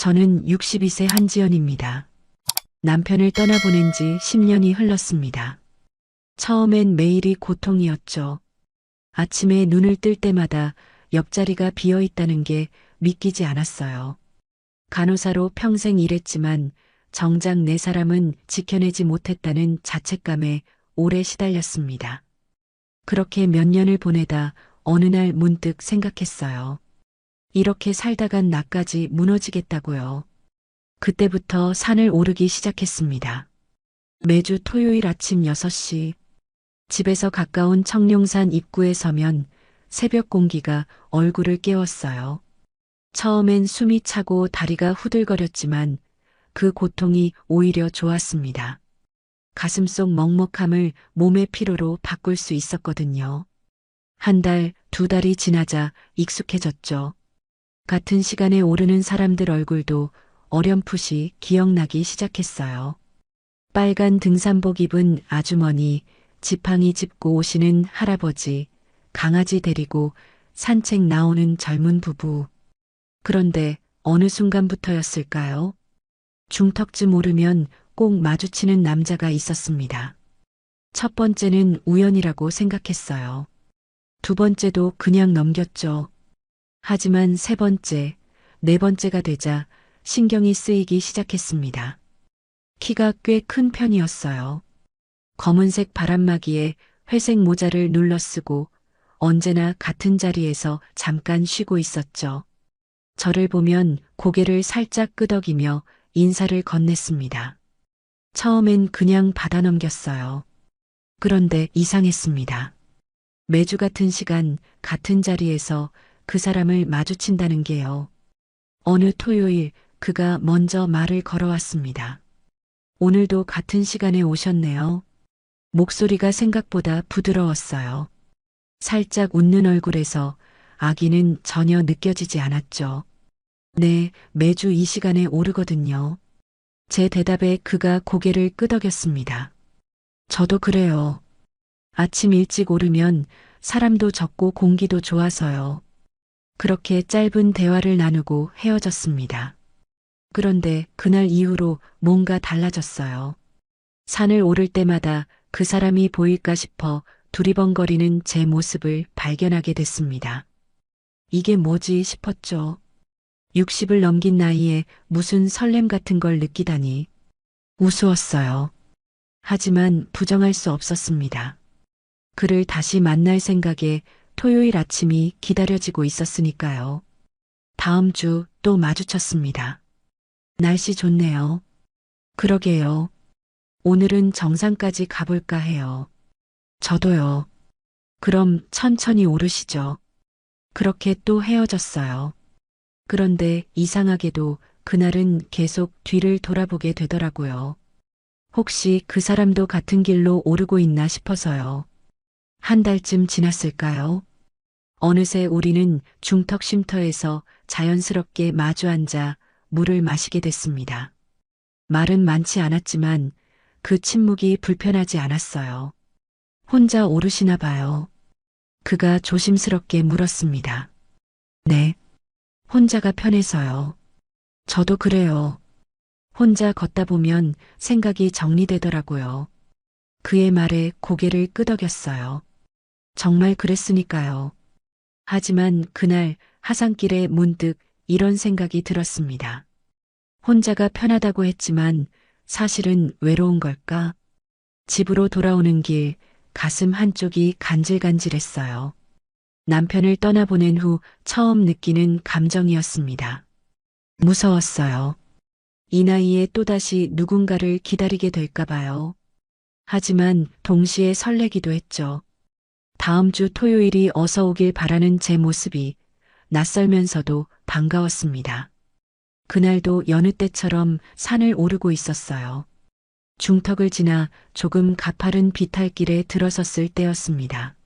저는 62세 한지연입니다. 남편을 떠나보낸 지 10년이 흘렀습니다. 처음엔 매일이 고통이었죠. 아침에 눈을 뜰 때마다 옆자리가 비어 있다는 게 믿기지 않았어요. 간호사로 평생 일했지만 정작 내 사람은 지켜내지 못했다는 자책감에 오래 시달렸습니다. 그렇게 몇 년을 보내다 어느 날 문득 생각했어요. 이렇게 살다간 나까지 무너지겠다고요. 그때부터 산을 오르기 시작했습니다. 매주 토요일 아침 6시 집에서 가까운 청룡산 입구에 서면 새벽 공기가 얼굴을 깨웠어요. 처음엔 숨이 차고 다리가 후들거렸지만 그 고통이 오히려 좋았습니다. 가슴속 먹먹함을 몸의 피로로 바꿀 수 있었거든요. 한 달, 두 달이 지나자 익숙해졌죠. 같은 시간에 오르는 사람들 얼굴도 어렴풋이 기억나기 시작했어요. 빨간 등산복 입은 아주머니, 지팡이 짚고 오시는 할아버지, 강아지 데리고 산책 나오는 젊은 부부. 그런데 어느 순간부터였을까요? 중턱쯤 오르면 꼭 마주치는 남자가 있었습니다. 첫 번째는 우연이라고 생각했어요. 두 번째도 그냥 넘겼죠. 하지만 세 번째, 네 번째가 되자 신경이 쓰이기 시작했습니다. 키가 꽤 큰 편이었어요. 검은색 바람막이에 회색 모자를 눌러 쓰고 언제나 같은 자리에서 잠깐 쉬고 있었죠. 저를 보면 고개를 살짝 끄덕이며 인사를 건넸습니다. 처음엔 그냥 받아 넘겼어요. 그런데 이상했습니다. 매주 같은 시간, 같은 자리에서 그 사람을 마주친다는 게요. 어느 토요일 그가 먼저 말을 걸어왔습니다. 오늘도 같은 시간에 오셨네요. 목소리가 생각보다 부드러웠어요. 살짝 웃는 얼굴에서 아기는 전혀 느껴지지 않았죠. 네, 매주 이 시간에 오르거든요. 제 대답에 그가 고개를 끄덕였습니다. 저도 그래요. 아침 일찍 오르면 사람도 적고 공기도 좋아서요. 그렇게 짧은 대화를 나누고 헤어졌습니다. 그런데 그날 이후로 뭔가 달라졌어요. 산을 오를 때마다 그 사람이 보일까 싶어 두리번거리는 제 모습을 발견하게 됐습니다. 이게 뭐지 싶었죠. 60을 넘긴 나이에 무슨 설렘 같은 걸 느끼다니. 우스웠어요. 하지만 부정할 수 없었습니다. 그를 다시 만날 생각에 토요일 아침이 기다려지고 있었으니까요. 다음 주 또 마주쳤습니다. 날씨 좋네요. 그러게요. 오늘은 정상까지 가볼까 해요. 저도요. 그럼 천천히 오르시죠. 그렇게 또 헤어졌어요. 그런데 이상하게도 그날은 계속 뒤를 돌아보게 되더라고요. 혹시 그 사람도 같은 길로 오르고 있나 싶어서요. 한 달쯤 지났을까요? 어느새 우리는 중턱 쉼터에서 자연스럽게 마주 앉아 물을 마시게 됐습니다. 말은 많지 않았지만 그 침묵이 불편하지 않았어요. 혼자 오르시나 봐요. 그가 조심스럽게 물었습니다. 네. 혼자가 편해서요. 저도 그래요. 혼자 걷다 보면 생각이 정리되더라고요. 그의 말에 고개를 끄덕였어요. 정말 그랬으니까요. 하지만 그날 하산길에 문득 이런 생각이 들었습니다. 혼자가 편하다고 했지만 사실은 외로운 걸까? 집으로 돌아오는 길 가슴 한쪽이 간질간질했어요. 남편을 떠나보낸 후 처음 느끼는 감정이었습니다. 무서웠어요. 이 나이에 또다시 누군가를 기다리게 될까 봐요. 하지만 동시에 설레기도 했죠. 다음 주 토요일이 어서 오길 바라는 제 모습이 낯설면서도 반가웠습니다. 그날도 여느 때처럼 산을 오르고 있었어요. 중턱을 지나 조금 가파른 비탈길에 들어섰을 때였습니다.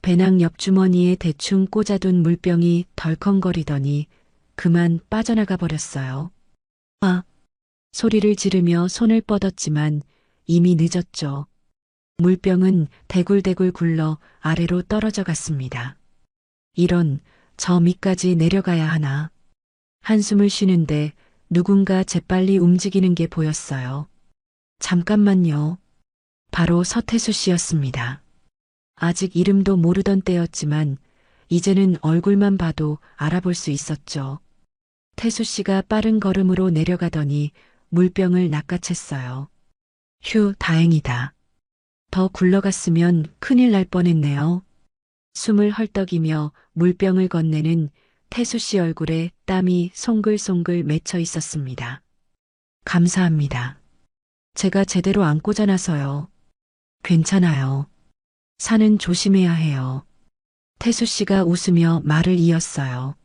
배낭 옆주머니에 대충 꽂아둔 물병이 덜컹거리더니 그만 빠져나가 버렸어요. 아! 소리를 지르며 손을 뻗었지만 이미 늦었죠. 물병은 대굴대굴 굴러 아래로 떨어져 갔습니다. 이런, 저 밑까지 내려가야 하나. 한숨을 쉬는데 누군가 재빨리 움직이는 게 보였어요. 잠깐만요. 바로 서태수 씨였습니다. 아직 이름도 모르던 때였지만 이제는 얼굴만 봐도 알아볼 수 있었죠. 태수 씨가 빠른 걸음으로 내려가더니 물병을 낚아챘어요. 휴, 다행이다. 더 굴러갔으면 큰일 날 뻔했네요. 숨을 헐떡이며 물병을 건네는 태수 씨 얼굴에 땀이 송글송글 맺혀 있었습니다. 감사합니다. 제가 제대로 안 꽂아놔서요. 괜찮아요. 산은 조심해야 해요. 태수 씨가 웃으며 말을 이었어요.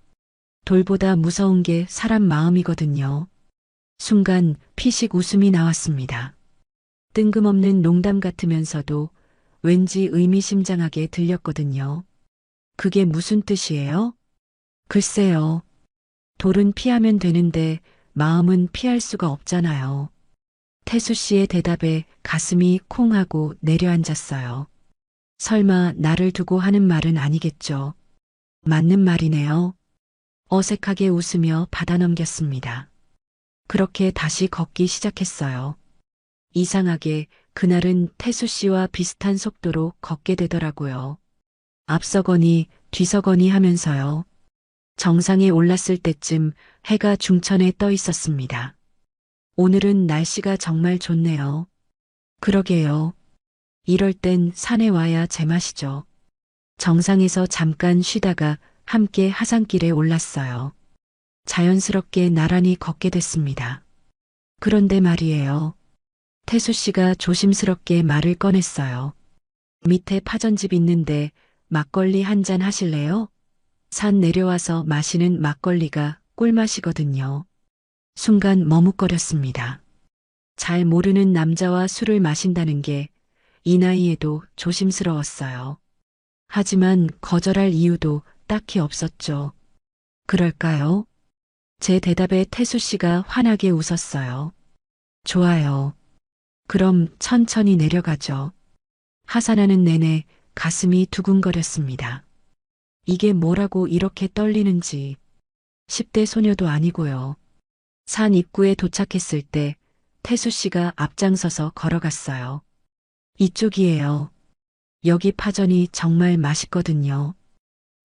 돌보다 무서운 게 사람 마음이거든요. 순간 피식 웃음이 나왔습니다. 뜬금없는 농담 같으면서도 왠지 의미심장하게 들렸거든요. 그게 무슨 뜻이에요? 글쎄요. 돌은 피하면 되는데 마음은 피할 수가 없잖아요. 태수 씨의 대답에 가슴이 콩 하고 내려앉았어요. 설마 나를 두고 하는 말은 아니겠죠. 맞는 말이네요. 어색하게 웃으며 받아넘겼습니다. 그렇게 다시 걷기 시작했어요. 이상하게 그날은 태수 씨와 비슷한 속도로 걷게 되더라고요. 앞서거니 뒤서거니 하면서요. 정상에 올랐을 때쯤 해가 중천에 떠 있었습니다. 오늘은 날씨가 정말 좋네요. 그러게요. 이럴 땐 산에 와야 제맛이죠. 정상에서 잠깐 쉬다가 함께 하산길에 올랐어요. 자연스럽게 나란히 걷게 됐습니다. 그런데 말이에요. 태수 씨가 조심스럽게 말을 꺼냈어요. 밑에 파전집 있는데 막걸리 한 잔 하실래요? 산 내려와서 마시는 막걸리가 꿀맛이거든요. 순간 머뭇거렸습니다. 잘 모르는 남자와 술을 마신다는 게 이 나이에도 조심스러웠어요. 하지만 거절할 이유도 딱히 없었죠. 그럴까요? 제 대답에 태수 씨가 환하게 웃었어요. 좋아요. 그럼 천천히 내려가죠. 하산하는 내내 가슴이 두근거렸습니다. 이게 뭐라고 이렇게 떨리는지. 10대 소녀도 아니고요. 산 입구에 도착했을 때 태수 씨가 앞장서서 걸어갔어요. 이쪽이에요. 여기 파전이 정말 맛있거든요.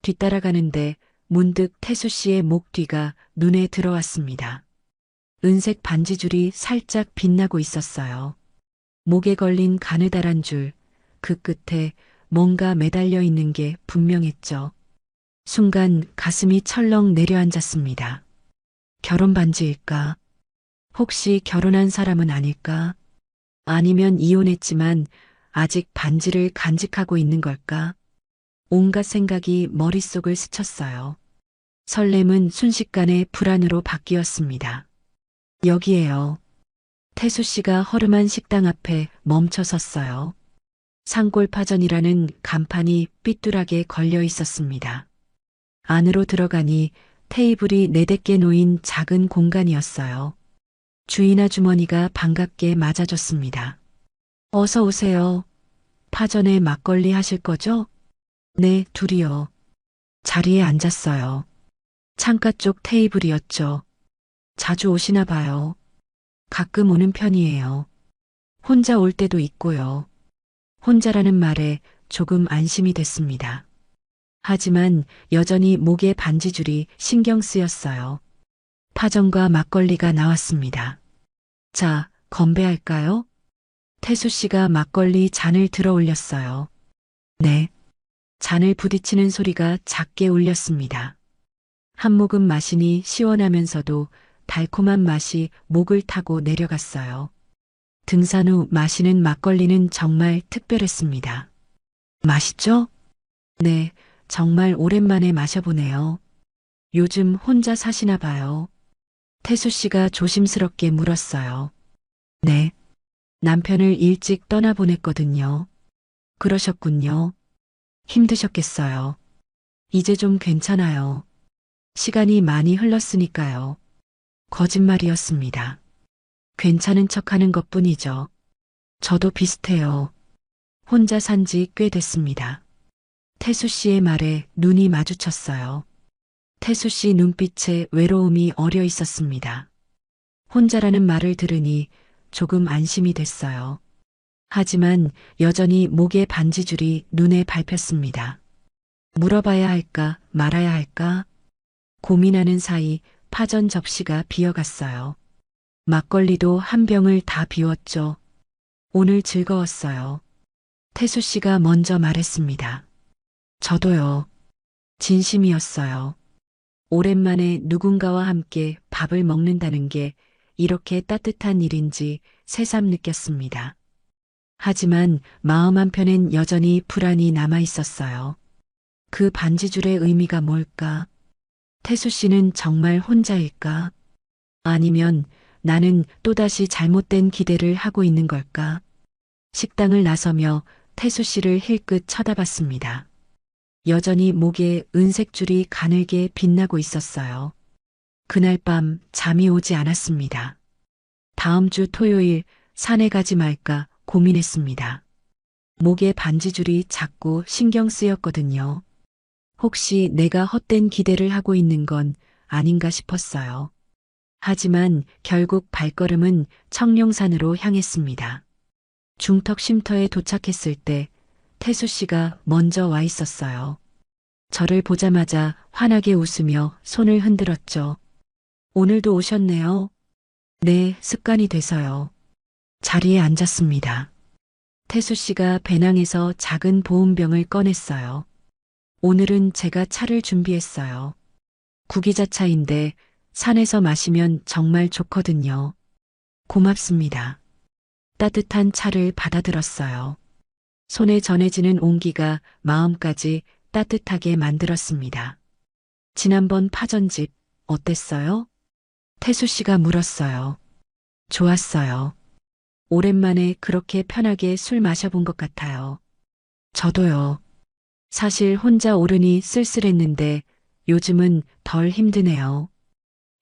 뒤따라가는데 문득 태수 씨의 목 뒤가 눈에 들어왔습니다. 은색 반지줄이 살짝 빛나고 있었어요. 목에 걸린 가느다란 줄, 그 끝에 뭔가 매달려 있는 게 분명했죠. 순간 가슴이 철렁 내려앉았습니다. 결혼 반지일까? 혹시 결혼한 사람은 아닐까? 아니면 이혼했지만 아직 반지를 간직하고 있는 걸까? 온갖 생각이 머릿속을 스쳤어요. 설렘은 순식간에 불안으로 바뀌었습니다. 여기에요. 태수 씨가 허름한 식당 앞에 멈춰 섰어요. 상골파전이라는 간판이 삐뚤하게 걸려 있었습니다. 안으로 들어가니 테이블이 4-5개 놓인 작은 공간이었어요. 주인 아주머니가 반갑게 맞아줬습니다. 어서 오세요. 파전에 막걸리 하실 거죠? 네, 둘이요. 자리에 앉았어요. 창가 쪽 테이블이었죠. 자주 오시나 봐요. 가끔 오는 편이에요. 혼자 올 때도 있고요. 혼자라는 말에 조금 안심이 됐습니다. 하지만 여전히 목에 반지줄이 신경 쓰였어요. 파전과 막걸리가 나왔습니다. 자, 건배할까요? 태수 씨가 막걸리 잔을 들어 올렸어요. 네. 잔을 부딪히는 소리가 작게 울렸습니다. 한 모금 마시니 시원하면서도 달콤한 맛이 목을 타고 내려갔어요. 등산 후 마시는 막걸리는 정말 특별했습니다. 맛있죠? 네, 정말 오랜만에 마셔보네요. 요즘 혼자 사시나 봐요. 태수 씨가 조심스럽게 물었어요. 네. 남편을 일찍 떠나보냈거든요. 그러셨군요. 힘드셨겠어요. 이제 좀 괜찮아요. 시간이 많이 흘렀으니까요. 거짓말이었습니다. 괜찮은 척하는 것뿐이죠. 저도 비슷해요. 혼자 산지 꽤 됐습니다. 태수 씨의 말에 눈이 마주쳤어요. 태수 씨 눈빛에 외로움이 어려 있었습니다. 혼자라는 말을 들으니 조금 안심이 됐어요. 하지만 여전히 목에 반지줄이 눈에 밟혔습니다. 물어봐야 할까 말아야 할까 고민하는 사이 파전 접시가 비어갔어요. 막걸리도 한 병을 다 비웠죠. 오늘 즐거웠어요. 태수 씨가 먼저 말했습니다. 저도요. 진심이었어요. 오랜만에 누군가와 함께 밥을 먹는다는 게 이렇게 따뜻한 일인지 새삼 느꼈습니다. 하지만 마음 한편엔 여전히 불안이 남아 있었어요. 그 반지줄의 의미가 뭘까? 태수 씨는 정말 혼자일까? 아니면 나는 또다시 잘못된 기대를 하고 있는 걸까? 식당을 나서며 태수 씨를 힐끗 쳐다봤습니다. 여전히 목에 은색 줄이 가늘게 빛나고 있었어요. 그날 밤 잠이 오지 않았습니다. 다음 주 토요일 산에 가지 말까 고민했습니다. 목에 반지줄이 자꾸 신경 쓰였거든요. 혹시 내가 헛된 기대를 하고 있는 건 아닌가 싶었어요. 하지만 결국 발걸음은 청룡산으로 향했습니다. 중턱 쉼터에 도착했을 때 태수 씨가 먼저 와 있었어요. 저를 보자마자 환하게 웃으며 손을 흔들었죠. 오늘도 오셨네요. 네, 습관이 돼서요. 자리에 앉았습니다. 태수 씨가 배낭에서 작은 보온병을 꺼냈어요. 오늘은 제가 차를 준비했어요. 구기자차인데 산에서 마시면 정말 좋거든요. 고맙습니다. 따뜻한 차를 받아들었어요. 손에 전해지는 온기가 마음까지 따뜻하게 만들었습니다. 지난번 파전집 어땠어요? 태수 씨가 물었어요. 좋았어요. 오랜만에 그렇게 편하게 술 마셔본 것 같아요. 저도요. 사실 혼자 오르니 쓸쓸했는데 요즘은 덜 힘드네요.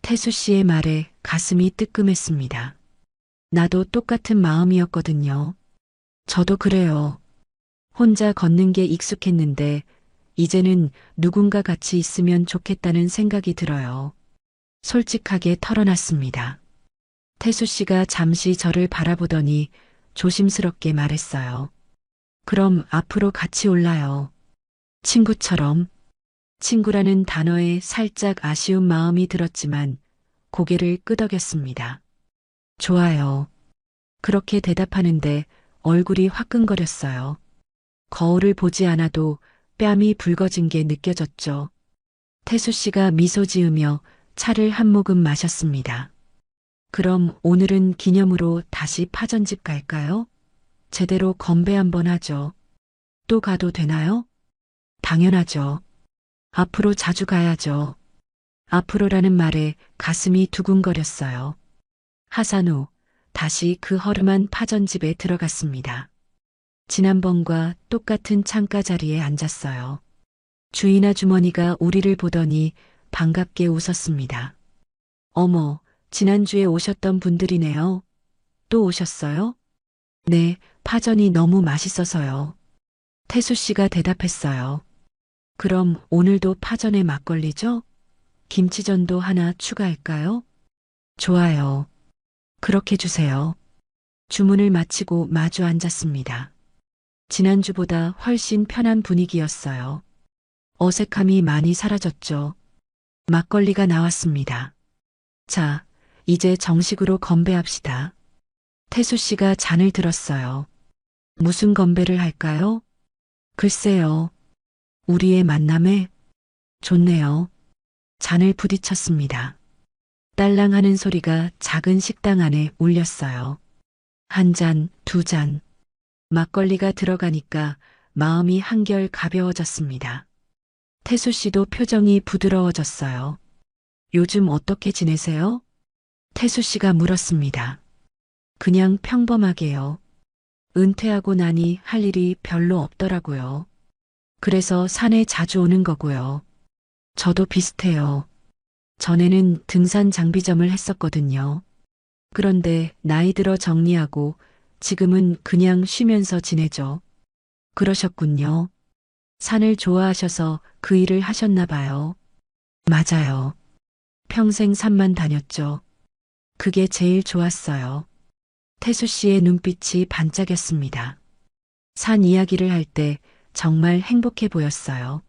태수 씨의 말에 가슴이 뜨끔했습니다. 나도 똑같은 마음이었거든요. 저도 그래요. 혼자 걷는 게 익숙했는데 이제는 누군가 같이 있으면 좋겠다는 생각이 들어요. 솔직하게 털어놨습니다. 태수 씨가 잠시 저를 바라보더니 조심스럽게 말했어요. 그럼 앞으로 같이 올라요. 친구처럼. 친구라는 단어에 살짝 아쉬운 마음이 들었지만 고개를 끄덕였습니다. 좋아요. 그렇게 대답하는데 얼굴이 화끈거렸어요. 거울을 보지 않아도 뺨이 붉어진 게 느껴졌죠. 태수 씨가 미소 지으며 차를 한 모금 마셨습니다. 그럼 오늘은 기념으로 다시 파전집 갈까요? 제대로 건배 한번 하죠. 또 가도 되나요? 당연하죠. 앞으로 자주 가야죠. 앞으로라는 말에 가슴이 두근거렸어요. 하산 후 다시 그 허름한 파전집에 들어갔습니다. 지난번과 똑같은 창가 자리에 앉았어요. 주인 아주머니가 우리를 보더니 반갑게 웃었습니다. 어머, 지난주에 오셨던 분들이네요. 또 오셨어요? 네, 파전이 너무 맛있어서요. 태수 씨가 대답했어요. 그럼 오늘도 파전에 막걸리죠? 김치전도 하나 추가할까요? 좋아요. 그렇게 주세요. 주문을 마치고 마주 앉았습니다. 지난주보다 훨씬 편한 분위기였어요. 어색함이 많이 사라졌죠. 막걸리가 나왔습니다. 자, 이제 정식으로 건배합시다. 태수 씨가 잔을 들었어요. 무슨 건배를 할까요? 글쎄요. 우리의 만남에 좋네요. 잔을 부딪혔습니다. 딸랑하는 소리가 작은 식당 안에 울렸어요. 한 잔, 두 잔. 막걸리가 들어가니까 마음이 한결 가벼워졌습니다. 태수 씨도 표정이 부드러워졌어요. 요즘 어떻게 지내세요? 태수 씨가 물었습니다. 그냥 평범하게요. 은퇴하고 나니 할 일이 별로 없더라고요. 그래서 산에 자주 오는 거고요. 저도 비슷해요. 전에는 등산 장비점을 했었거든요. 그런데 나이 들어 정리하고 지금은 그냥 쉬면서 지내죠. 그러셨군요. 산을 좋아하셔서 그 일을 하셨나 봐요. 맞아요. 평생 산만 다녔죠. 그게 제일 좋았어요. 태수 씨의 눈빛이 반짝였습니다. 산 이야기를 할 때 정말 행복해 보였어요.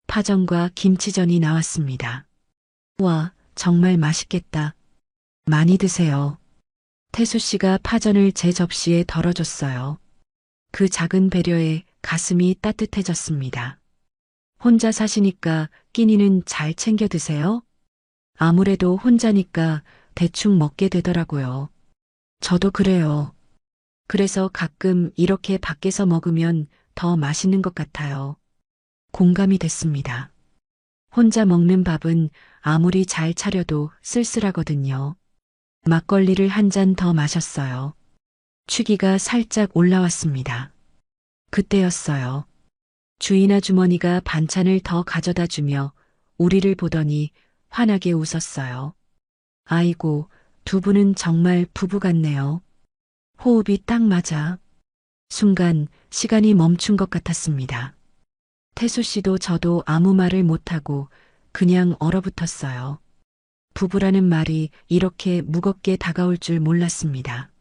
파전과 김치전이 나왔습니다. 와, 정말 맛있겠다. 많이 드세요. 태수 씨가 파전을 제 접시에 덜어줬어요. 그 작은 배려에 가슴이 따뜻해졌습니다. 혼자 사시니까 끼니는 잘 챙겨 드세요? 아무래도 혼자니까 대충 먹게 되더라고요. 저도 그래요. 그래서 가끔 이렇게 밖에서 먹으면 더 맛있는 것 같아요. 공감이 됐습니다. 혼자 먹는 밥은 아무리 잘 차려도 쓸쓸하거든요. 막걸리를 한 잔 더 마셨어요. 취기가 살짝 올라왔습니다. 그때였어요. 주인 아주머니가 반찬을 더 가져다 주며 우리를 보더니 환하게 웃었어요. 아이고, 두 분은 정말 부부 같네요. 호흡이 딱 맞아. 순간 시간이 멈춘 것 같았습니다. 태수 씨도 저도 아무 말을 못하고 그냥 얼어붙었어요. 부부라는 말이 이렇게 무겁게 다가올 줄 몰랐습니다.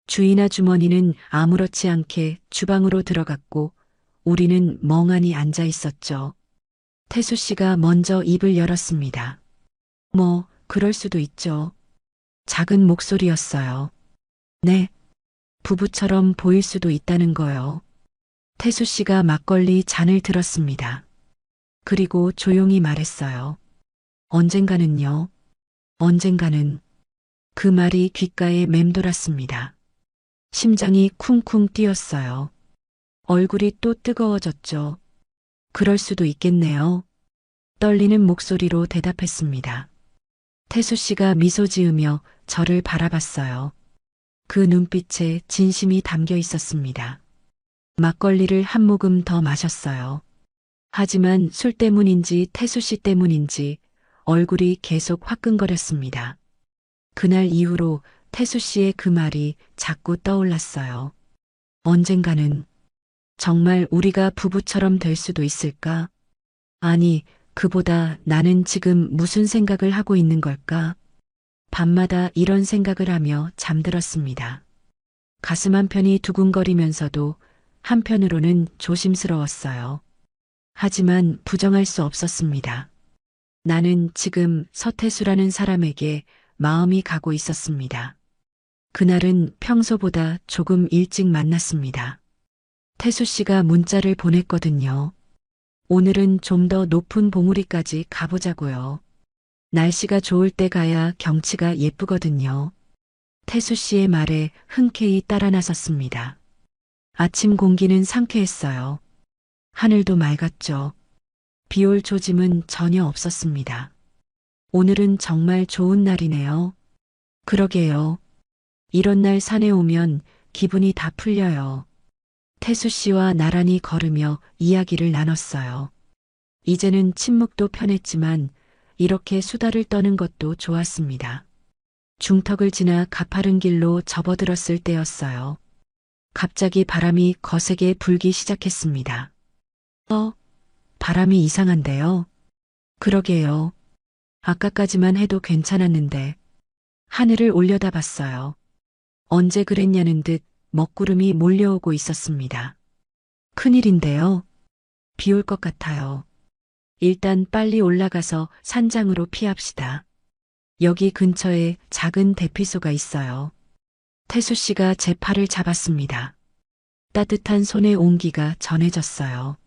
주인 아주머니는 아무렇지 않게 주방으로 들어갔고 우리는 멍하니 앉아 있었죠. 태수 씨가 먼저 입을 열었습니다. 뭐, 그럴 수도 있죠. 작은 목소리였어요. 네. 부부처럼 보일 수도 있다는 거요. 태수 씨가 막걸리 잔을 들었습니다. 그리고 조용히 말했어요. 언젠가는요. 언젠가는. 그 말이 귓가에 맴돌았습니다. 심장이 쿵쿵 뛰었어요. 얼굴이 또 뜨거워졌죠. 그럴 수도 있겠네요. 떨리는 목소리로 대답했습니다. 태수 씨가 미소 지으며 저를 바라봤어요. 그 눈빛에 진심이 담겨 있었습니다. 막걸리를 한 모금 더 마셨어요. 하지만 술 때문인지 태수 씨 때문인지 얼굴이 계속 화끈거렸습니다. 그날 이후로 태수 씨의 그 말이 자꾸 떠올랐어요. 언젠가는 정말 우리가 부부처럼 될 수도 있을까? 아니, 그보다 나는 지금 무슨 생각을 하고 있는 걸까? 밤마다 이런 생각을 하며 잠들었습니다. 가슴 한편이 두근거리면서도 한편으로는 조심스러웠어요. 하지만 부정할 수 없었습니다. 나는 지금 서태수라는 사람에게 마음이 가고 있었습니다. 그날은 평소보다 조금 일찍 만났습니다. 태수 씨가 문자를 보냈거든요. 오늘은 좀 더 높은 봉우리까지 가보자고요. 날씨가 좋을 때 가야 경치가 예쁘거든요. 태수 씨의 말에 흔쾌히 따라 나섰습니다. 아침 공기는 상쾌했어요. 하늘도 맑았죠. 비올 조짐은 전혀 없었습니다. 오늘은 정말 좋은 날이네요. 그러게요. 이런 날 산에 오면 기분이 다 풀려요. 태수 씨와 나란히 걸으며 이야기를 나눴어요. 이제는 침묵도 편했지만 이렇게 수다를 떠는 것도 좋았습니다. 중턱을 지나 가파른 길로 접어들었을 때였어요. 갑자기 바람이 거세게 불기 시작했습니다. 바람이 이상한데요. 그러게요. 아까까지만 해도 괜찮았는데 하늘을 올려다봤어요. 언제 그랬냐는 듯 먹구름이 몰려오고 있었습니다. 큰일인데요. 비 올 것 같아요. 일단 빨리 올라가서 산장으로 피합시다. 여기 근처에 작은 대피소가 있어요. 태수 씨가 제 팔을 잡았습니다. 따뜻한 손의 온기가 전해졌어요.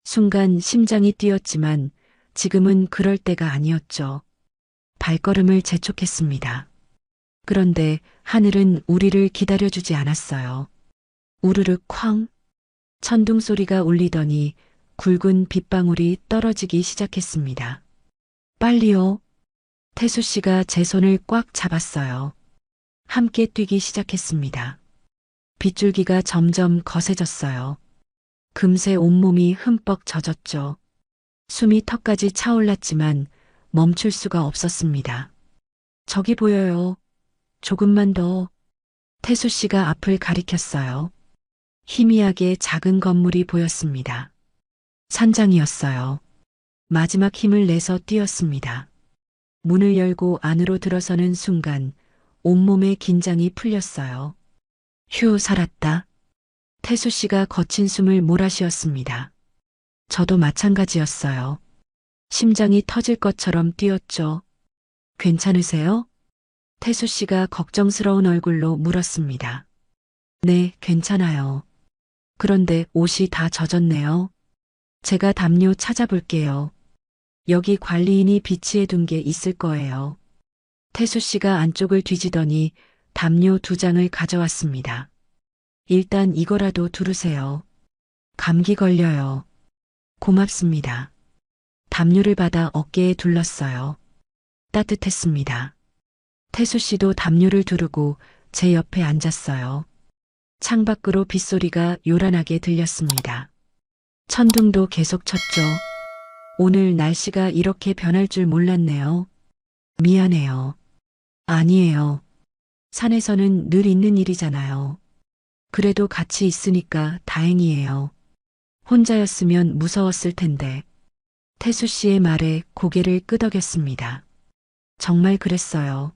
순간 심장이 뛰었지만 지금은 그럴 때가 아니었죠. 발걸음을 재촉했습니다. 그런데 하늘은 우리를 기다려주지 않았어요. 우르르 쾅! 천둥 소리가 울리더니 굵은 빗방울이 떨어지기 시작했습니다. 빨리요. 태수 씨가 제 손을 꽉 잡았어요. 함께 뛰기 시작했습니다. 빗줄기가 점점 거세졌어요. 금세 온몸이 흠뻑 젖었죠. 숨이 턱까지 차올랐지만 멈출 수가 없었습니다. 저기 보여요. 조금만 더. 태수 씨가 앞을 가리켰어요. 희미하게 작은 건물이 보였습니다. 산장이었어요. 마지막 힘을 내서 뛰었습니다. 문을 열고 안으로 들어서는 순간 온몸의 긴장이 풀렸어요. 휴, 살았다. 태수 씨가 거친 숨을 몰아쉬었습니다. 저도 마찬가지였어요. 심장이 터질 것처럼 뛰었죠. 괜찮으세요? 태수 씨가 걱정스러운 얼굴로 물었습니다. 네, 괜찮아요. 그런데 옷이 다 젖었네요. 제가 담요 찾아볼게요. 여기 관리인이 비치해 둔 게 있을 거예요. 태수 씨가 안쪽을 뒤지더니 담요 2장을 가져왔습니다. 일단 이거라도 두르세요. 감기 걸려요. 고맙습니다. 담요를 받아 어깨에 둘렀어요. 따뜻했습니다. 태수 씨도 담요를 두르고 제 옆에 앉았어요. 창밖으로 빗소리가 요란하게 들렸습니다. 천둥도 계속 쳤죠. 오늘 날씨가 이렇게 변할 줄 몰랐네요. 미안해요. 아니에요. 산에서는 늘 있는 일이잖아요. 그래도 같이 있으니까 다행이에요. 혼자였으면 무서웠을 텐데. 태수 씨의 말에 고개를 끄덕였습니다. 정말 그랬어요.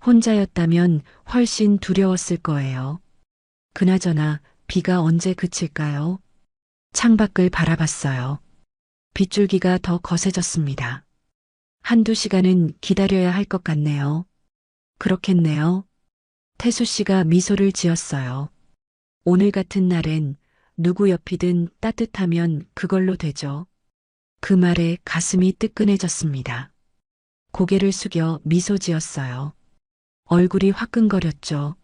혼자였다면 훨씬 두려웠을 거예요. 그나저나 비가 언제 그칠까요? 창밖을 바라봤어요. 빗줄기가 더 거세졌습니다. 1~2시간은 기다려야 할 것 같네요. 그렇겠네요. 태수 씨가 미소를 지었어요. 오늘 같은 날엔 누구 옆이든 따뜻하면 그걸로 되죠. 그 말에 가슴이 뜨끈해졌습니다. 고개를 숙여 미소 지었어요. 얼굴이 화끈거렸죠.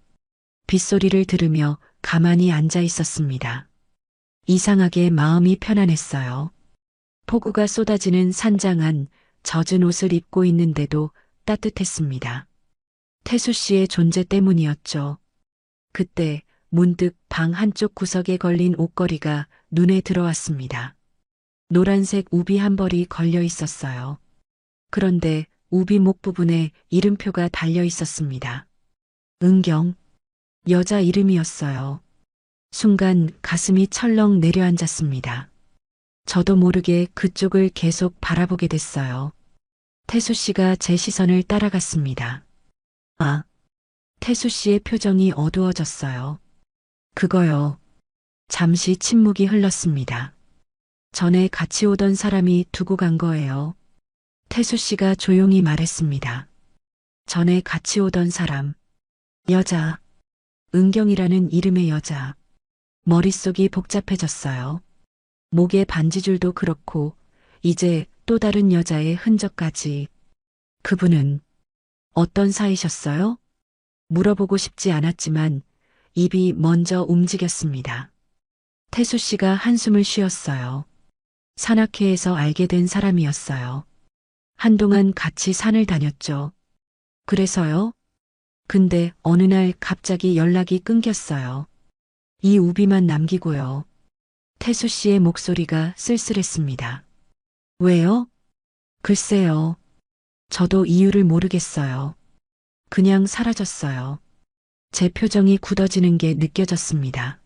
빗소리를 들으며 가만히 앉아 있었습니다. 이상하게 마음이 편안했어요. 폭우가 쏟아지는 산장 안 젖은 옷을 입고 있는데도 따뜻했습니다. 태수 씨의 존재 때문이었죠. 그때 문득 방 한쪽 구석에 걸린 옷걸이가 눈에 들어왔습니다. 노란색 우비 한 벌이 걸려 있었어요. 그런데 우비 목 부분에 이름표가 달려 있었습니다. 은경. 여자 이름이었어요. 순간 가슴이 철렁 내려앉았습니다. 저도 모르게 그쪽을 계속 바라보게 됐어요. 태수 씨가 제 시선을 따라갔습니다. 아, 태수 씨의 표정이 어두워졌어요. 그거요. 잠시 침묵이 흘렀습니다. 전에 같이 오던 사람이 두고 간 거예요. 태수 씨가 조용히 말했습니다. 전에 같이 오던 사람. 여자. 은경이라는 이름의 여자. 머릿속이 복잡해졌어요. 목에 반지줄도 그렇고 이제 또 다른 여자의 흔적까지. 그분은 어떤 사이셨어요? 물어보고 싶지 않았지만 입이 먼저 움직였습니다. 태수 씨가 한숨을 쉬었어요. 산악회에서 알게 된 사람이었어요. 한동안 같이 산을 다녔죠. 그래서요? 근데 어느 날 갑자기 연락이 끊겼어요. 이 우비만 남기고요. 태수 씨의 목소리가 쓸쓸했습니다. 왜요? 글쎄요. 저도 이유를 모르겠어요. 그냥 사라졌어요. 제 표정이 굳어지는 게 느껴졌습니다.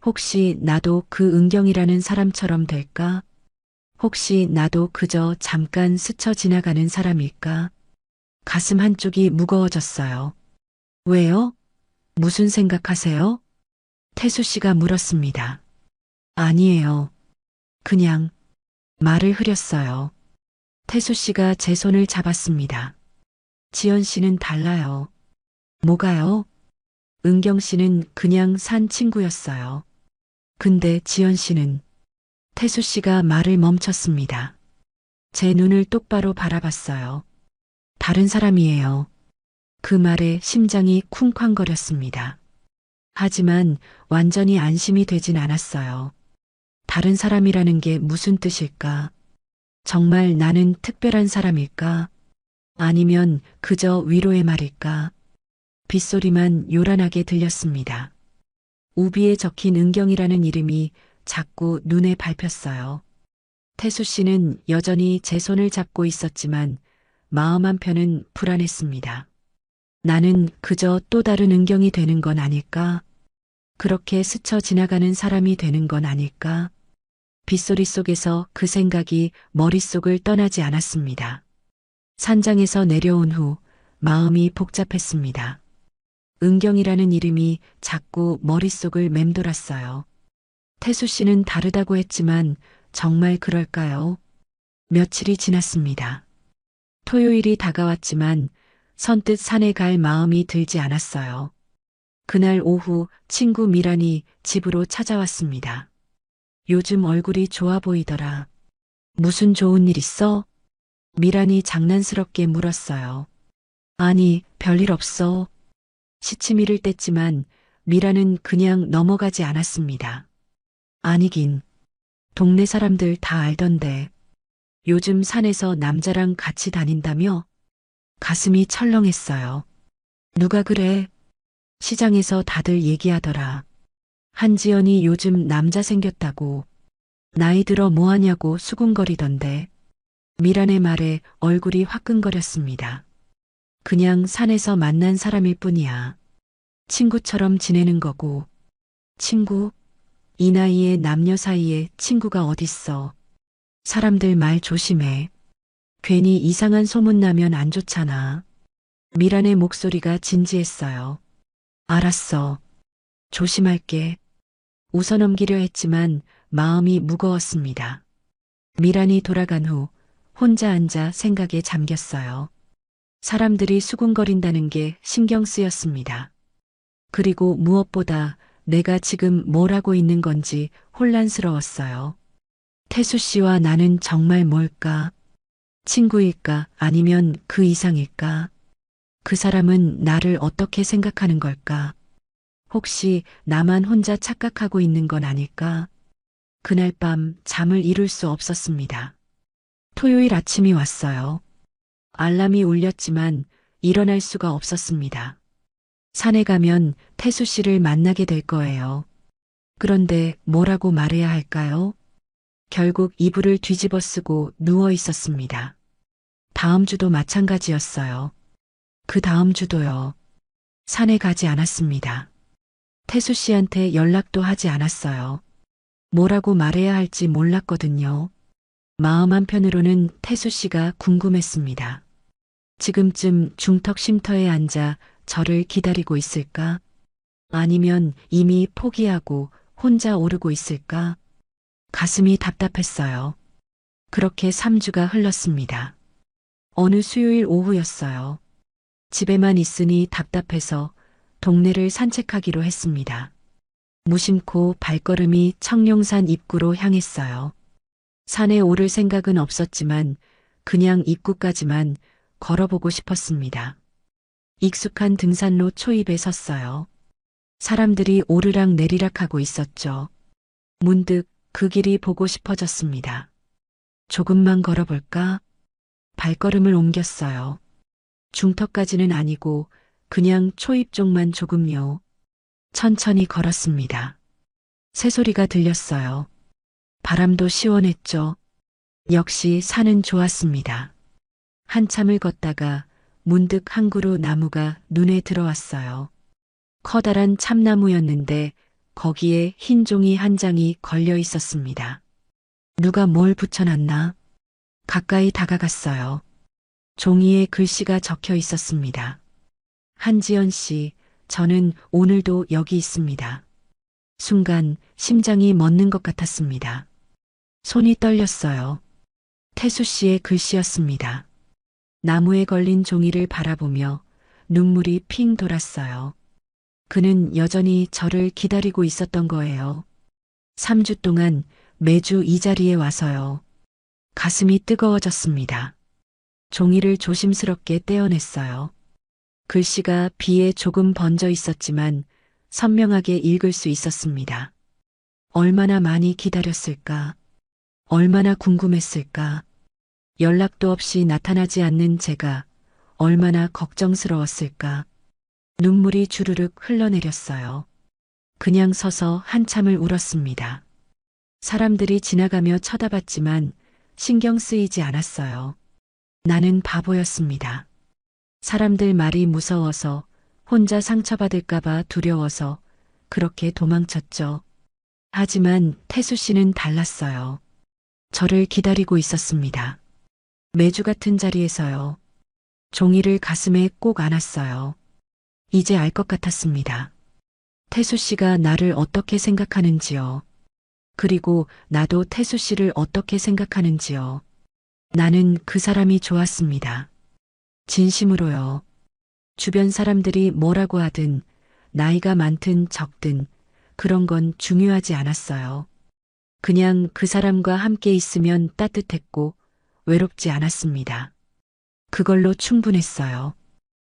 혹시 나도 그 은경이라는 사람처럼 될까? 혹시 나도 그저 잠깐 스쳐 지나가는 사람일까? 가슴 한쪽이 무거워졌어요. 왜요? 무슨 생각하세요? 태수 씨가 물었습니다. 아니에요. 그냥 말을 흐렸어요. 태수 씨가 제 손을 잡았습니다. 지연 씨는 달라요. 뭐가요? 은경 씨는 그냥 산 친구였어요. 근데 지연 씨는 태수 씨가 말을 멈췄습니다. 제 눈을 똑바로 바라봤어요. 다른 사람이에요. 그 말에 심장이 쿵쾅거렸습니다. 하지만 완전히 안심이 되진 않았어요. 다른 사람이라는 게 무슨 뜻일까? 정말 나는 특별한 사람일까? 아니면 그저 위로의 말일까? 빗소리만 요란하게 들렸습니다. 우비에 적힌 은경이라는 이름이 자꾸 눈에 밟혔어요. 태수 씨는 여전히 제 손을 잡고 있었지만 마음 한편은 불안했습니다. 나는 그저 또 다른 은경이 되는 건 아닐까? 그렇게 스쳐 지나가는 사람이 되는 건 아닐까? 빗소리 속에서 그 생각이 머릿속을 떠나지 않았습니다. 산장에서 내려온 후 마음이 복잡했습니다. 은경이라는 이름이 자꾸 머릿속을 맴돌았어요. 태수 씨는 다르다고 했지만 정말 그럴까요? 며칠이 지났습니다. 토요일이 다가왔지만 선뜻 산에 갈 마음이 들지 않았어요. 그날 오후 친구 미란이 집으로 찾아왔습니다. 요즘 얼굴이 좋아 보이더라. 무슨 좋은 일 있어? 미란이 장난스럽게 물었어요. 아니, 별일 없어. 시치미를 뗐지만 미란은 그냥 넘어가지 않았습니다. 아니긴, 동네 사람들 다 알던데. 요즘 산에서 남자랑 같이 다닌다며? 가슴이 철렁했어요. 누가 그래? 시장에서 다들 얘기하더라. 한지연이 요즘 남자 생겼다고. 나이 들어 뭐하냐고 수군거리던데. 미란의 말에 얼굴이 화끈거렸습니다. 그냥 산에서 만난 사람일 뿐이야. 친구처럼 지내는 거고. 친구? 이 나이에 남녀 사이에 친구가 어딨어. 사람들 말 조심해. 괜히 이상한 소문 나면 안 좋잖아. 미란의 목소리가 진지했어요. 알았어. 조심할게. 웃어넘기려 했지만 마음이 무거웠습니다. 미란이 돌아간 후 혼자 앉아 생각에 잠겼어요. 사람들이 수군거린다는 게 신경 쓰였습니다. 그리고 무엇보다 내가 지금 뭘 하고 있는 건지 혼란스러웠어요. 태수 씨와 나는 정말 뭘까? 친구일까? 아니면 그 이상일까? 그 사람은 나를 어떻게 생각하는 걸까? 혹시 나만 혼자 착각하고 있는 건 아닐까? 그날 밤 잠을 이룰 수 없었습니다. 토요일 아침이 왔어요. 알람이 울렸지만 일어날 수가 없었습니다. 산에 가면 태수 씨를 만나게 될 거예요. 그런데 뭐라고 말해야 할까요? 결국 이불을 뒤집어 쓰고 누워 있었습니다. 다음 주도 마찬가지였어요. 그 다음 주도요. 산에 가지 않았습니다. 태수 씨한테 연락도 하지 않았어요. 뭐라고 말해야 할지 몰랐거든요. 마음 한편으로는 태수 씨가 궁금했습니다. 지금쯤 중턱 쉼터에 앉아 저를 기다리고 있을까? 아니면 이미 포기하고 혼자 오르고 있을까? 가슴이 답답했어요. 그렇게 3주가 흘렀습니다. 어느 수요일 오후였어요. 집에만 있으니 답답해서 동네를 산책하기로 했습니다. 무심코 발걸음이 청룡산 입구로 향했어요. 산에 오를 생각은 없었지만 그냥 입구까지만 걸어보고 싶었습니다. 익숙한 등산로 초입에 섰어요. 사람들이 오르락 내리락 하고 있었죠. 문득 그 길이 보고 싶어졌습니다. 조금만 걸어볼까? 발걸음을 옮겼어요. 중턱까지는 아니고 그냥 초입 쪽만 조금요. 천천히 걸었습니다. 새소리가 들렸어요. 바람도 시원했죠. 역시 산은 좋았습니다. 한참을 걷다가 문득 한 그루 나무가 눈에 들어왔어요. 커다란 참나무였는데 거기에 흰 종이 한 장이 걸려 있었습니다. 누가 뭘 붙여놨나? 가까이 다가갔어요. 종이에 글씨가 적혀 있었습니다. 한지연 씨, 저는 오늘도 여기 있습니다. 순간 심장이 멎는 것 같았습니다. 손이 떨렸어요. 태수 씨의 글씨였습니다. 나무에 걸린 종이를 바라보며 눈물이 핑 돌았어요. 그는 여전히 저를 기다리고 있었던 거예요. 3주 동안 매주 이 자리에 와서요. 가슴이 뜨거워졌습니다. 종이를 조심스럽게 떼어냈어요. 글씨가 비에 조금 번져 있었지만 선명하게 읽을 수 있었습니다. 얼마나 많이 기다렸을까? 얼마나 궁금했을까? 연락도 없이 나타나지 않는 제가 얼마나 걱정스러웠을까? 눈물이 주르륵 흘러내렸어요. 그냥 서서 한참을 울었습니다. 사람들이 지나가며 쳐다봤지만 신경 쓰이지 않았어요. 나는 바보였습니다. 사람들 말이 무서워서 혼자 상처받을까봐 두려워서 그렇게 도망쳤죠. 하지만 태수 씨는 달랐어요. 저를 기다리고 있었습니다. 매주 같은 자리에서요. 종이를 가슴에 꼭 안았어요. 이제 알 것 같았습니다. 태수 씨가 나를 어떻게 생각하는지요. 그리고 나도 태수 씨를 어떻게 생각하는지요. 나는 그 사람이 좋았습니다. 진심으로요. 주변 사람들이 뭐라고 하든 나이가 많든 적든 그런 건 중요하지 않았어요. 그냥 그 사람과 함께 있으면 따뜻했고 외롭지 않았습니다. 그걸로 충분했어요.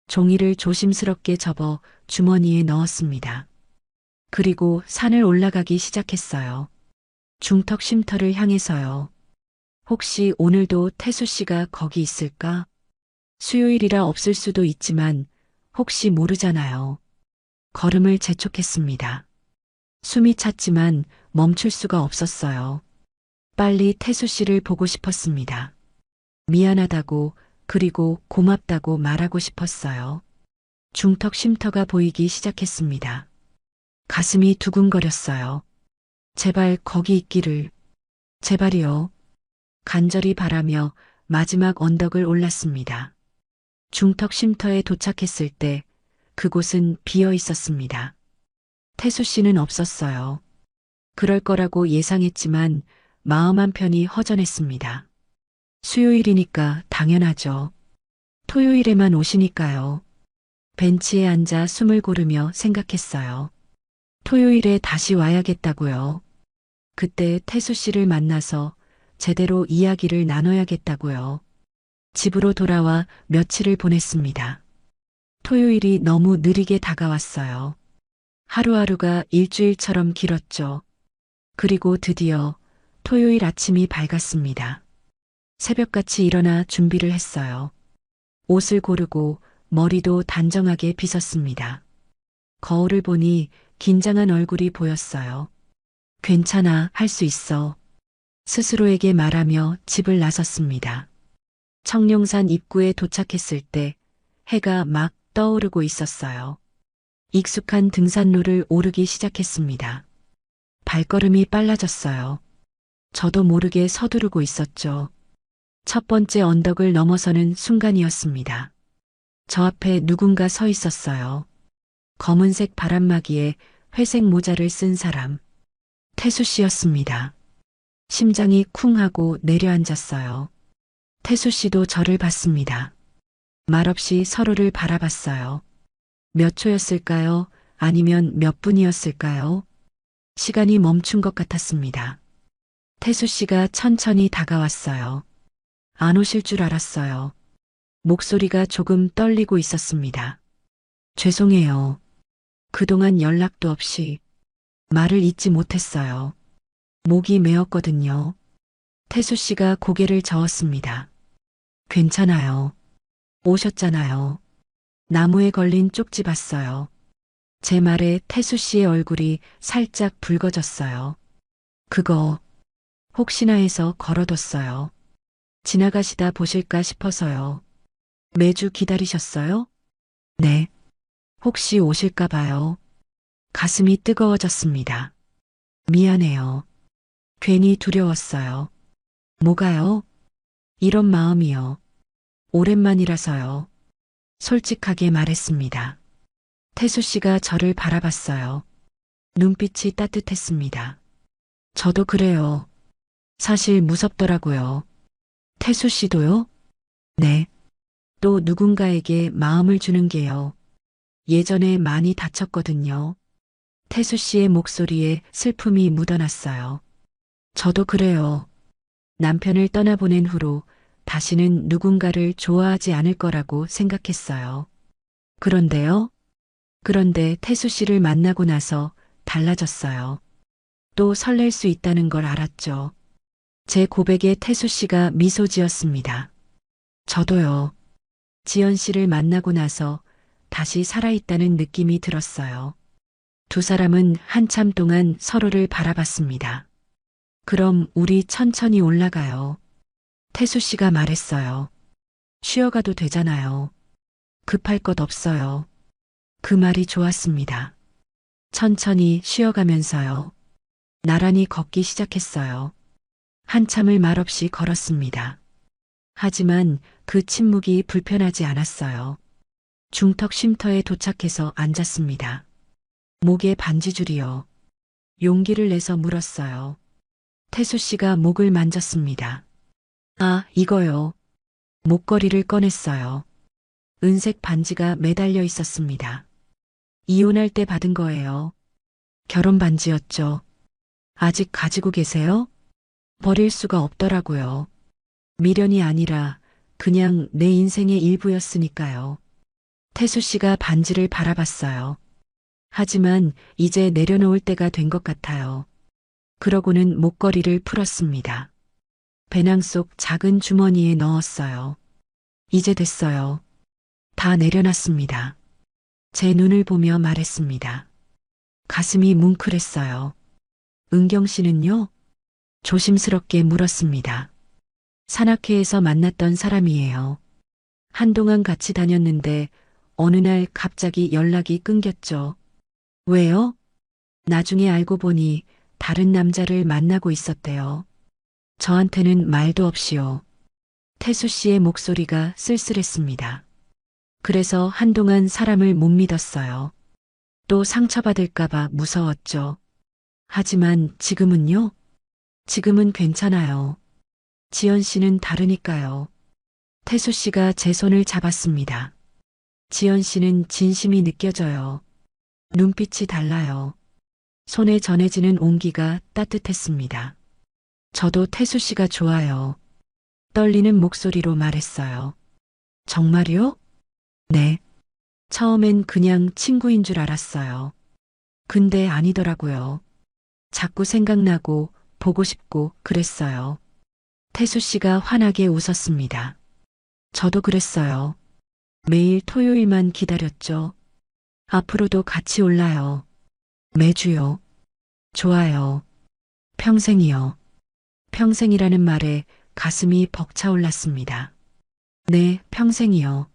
종이를 조심스럽게 접어 주머니에 넣었습니다. 그리고 산을 올라가기 시작했어요. 중턱 쉼터를 향해서요. 혹시 오늘도 태수 씨가 거기 있을까? 수요일이라 없을 수도 있지만 혹시 모르잖아요. 걸음을 재촉했습니다. 숨이 찼지만 멈출 수가 없었어요. 빨리 태수 씨를 보고 싶었습니다. 미안하다고 그리고 고맙다고 말하고 싶었어요. 중턱 쉼터가 보이기 시작했습니다. 가슴이 두근거렸어요. 제발 거기 있기를. 제발이요. 간절히 바라며 마지막 언덕을 올랐습니다. 중턱 쉼터에 도착했을 때 그곳은 비어 있었습니다. 태수 씨는 없었어요. 그럴 거라고 예상했지만 마음 한편이 허전했습니다. 수요일이니까 당연하죠. 토요일에만 오시니까요. 벤치에 앉아 숨을 고르며 생각했어요. 토요일에 다시 와야겠다고요. 그때 태수 씨를 만나서 제대로 이야기를 나눠야겠다고요. 집으로 돌아와 며칠을 보냈습니다. 토요일이 너무 느리게 다가왔어요. 하루하루가 일주일처럼 길었죠. 그리고 드디어 토요일 아침이 밝았습니다. 새벽같이 일어나 준비를 했어요. 옷을 고르고 머리도 단정하게 빗었습니다. 거울을 보니 긴장한 얼굴이 보였어요. 괜찮아, 할 수 있어. 스스로에게 말하며 집을 나섰습니다. 청룡산 입구에 도착했을 때 해가 막 떠오르고 있었어요. 익숙한 등산로를 오르기 시작했습니다. 발걸음이 빨라졌어요. 저도 모르게 서두르고 있었죠. 첫 번째 언덕을 넘어서는 순간이었습니다. 저 앞에 누군가 서 있었어요. 검은색 바람막이에 회색 모자를 쓴 사람. 태수 씨였습니다. 심장이 쿵 하고 내려앉았어요. 태수 씨도 저를 봤습니다. 말없이 서로를 바라봤어요. 몇 초였을까요? 아니면 몇 분이었을까요? 시간이 멈춘 것 같았습니다. 태수 씨가 천천히 다가왔어요. 안 오실 줄 알았어요. 목소리가 조금 떨리고 있었습니다. 죄송해요. 그동안 연락도 없이 말을 잇지 못했어요. 목이 메었거든요. 태수 씨가 고개를 저었습니다. 괜찮아요. 오셨잖아요. 나무에 걸린 쪽지 봤어요. 제 말에 태수 씨의 얼굴이 살짝 붉어졌어요. 그거 혹시나 해서 걸어뒀어요. 지나가시다 보실까 싶어서요. 매주 기다리셨어요? 네. 혹시 오실까 봐요. 가슴이 뜨거워졌습니다. 미안해요. 괜히 두려웠어요. 뭐가요? 이런 마음이요. 오랜만이라서요. 솔직하게 말했습니다. 태수 씨가 저를 바라봤어요. 눈빛이 따뜻했습니다. 저도 그래요. 사실 무섭더라고요. 태수 씨도요? 네. 또 누군가에게 마음을 주는 게요. 예전에 많이 다쳤거든요. 태수 씨의 목소리에 슬픔이 묻어났어요. 저도 그래요. 남편을 떠나보낸 후로 다시는 누군가를 좋아하지 않을 거라고 생각했어요. 그런데요? 그런데 태수 씨를 만나고 나서 달라졌어요. 또 설렐 수 있다는 걸 알았죠. 제 고백에 태수 씨가 미소 지었습니다. 저도요. 지연 씨를 만나고 나서 다시 살아있다는 느낌이 들었어요. 두 사람은 한참 동안 서로를 바라봤습니다. 그럼 우리 천천히 올라가요. 태수 씨가 말했어요. 쉬어가도 되잖아요. 급할 것 없어요. 그 말이 좋았습니다. 천천히 쉬어가면서요. 나란히 걷기 시작했어요. 한참을 말없이 걸었습니다. 하지만 그 침묵이 불편하지 않았어요. 중턱 쉼터에 도착해서 앉았습니다. 목에 반지줄이요. 용기를 내서 물었어요. 태수 씨가 목을 만졌습니다. 아, 이거요. 목걸이를 꺼냈어요. 은색 반지가 매달려 있었습니다. 이혼할 때 받은 거예요. 결혼 반지였죠. 아직 가지고 계세요? 버릴 수가 없더라고요. 미련이 아니라 그냥 내 인생의 일부였으니까요. 태수 씨가 반지를 바라봤어요. 하지만 이제 내려놓을 때가 된 것 같아요. 그러고는 목걸이를 풀었습니다. 배낭 속 작은 주머니에 넣었어요. 이제 됐어요. 다 내려놨습니다. 제 눈을 보며 말했습니다. 가슴이 뭉클했어요. 은경 씨는요? 조심스럽게 물었습니다. 산악회에서 만났던 사람이에요. 한동안 같이 다녔는데 어느 날 갑자기 연락이 끊겼죠. 왜요? 나중에 알고 보니 다른 남자를 만나고 있었대요. 저한테는 말도 없이요. 태수 씨의 목소리가 쓸쓸했습니다. 그래서 한동안 사람을 못 믿었어요. 또 상처받을까봐 무서웠죠. 하지만 지금은요? 지금은 괜찮아요. 지연 씨는 다르니까요. 태수 씨가 제 손을 잡았습니다. 지연 씨는 진심이 느껴져요. 눈빛이 달라요. 손에 전해지는 온기가 따뜻했습니다. 저도 태수 씨가 좋아요. 떨리는 목소리로 말했어요. 정말요? 네. 처음엔 그냥 친구인 줄 알았어요. 근데 아니더라고요. 자꾸 생각나고 보고 싶고 그랬어요. 태수 씨가 환하게 웃었습니다. 저도 그랬어요. 매일 토요일만 기다렸죠. 앞으로도 같이 올라요. 매주요. 좋아요. 평생이요. 평생이라는 말에 가슴이 벅차올랐습니다. 네, 평생이요.